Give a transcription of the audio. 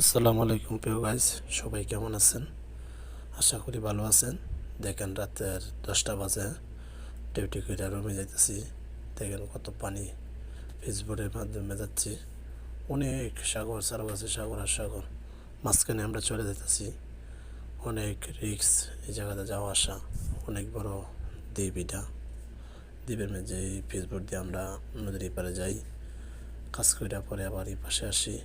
আসসালামু আলাইকুম প্রিয় গাইস, সবাই কেমন আছেন? আশা করি ভালো আছেন। দেখেন রাতের 10টা বাজে, ডিউটি করে রুমে যাইতেছি। দেখেন কত পানি, ফেসবুকের মাধ্যমে যাচ্ছি। অনেক সাগর, চারপাশে সাগর আর সাগর, মাঝখানে আমরা চলে যেতেছি। অনেক রিক্স এই জায়গাতে যাওয়া আসা। অনেক বড় দ্বীপ এটা। দ্বীপের মধ্যে এই ফেসবুক দিয়ে আমরা নদীর পাড়ে যাই, কাজ করে পরে আবার এই পাশে আসি।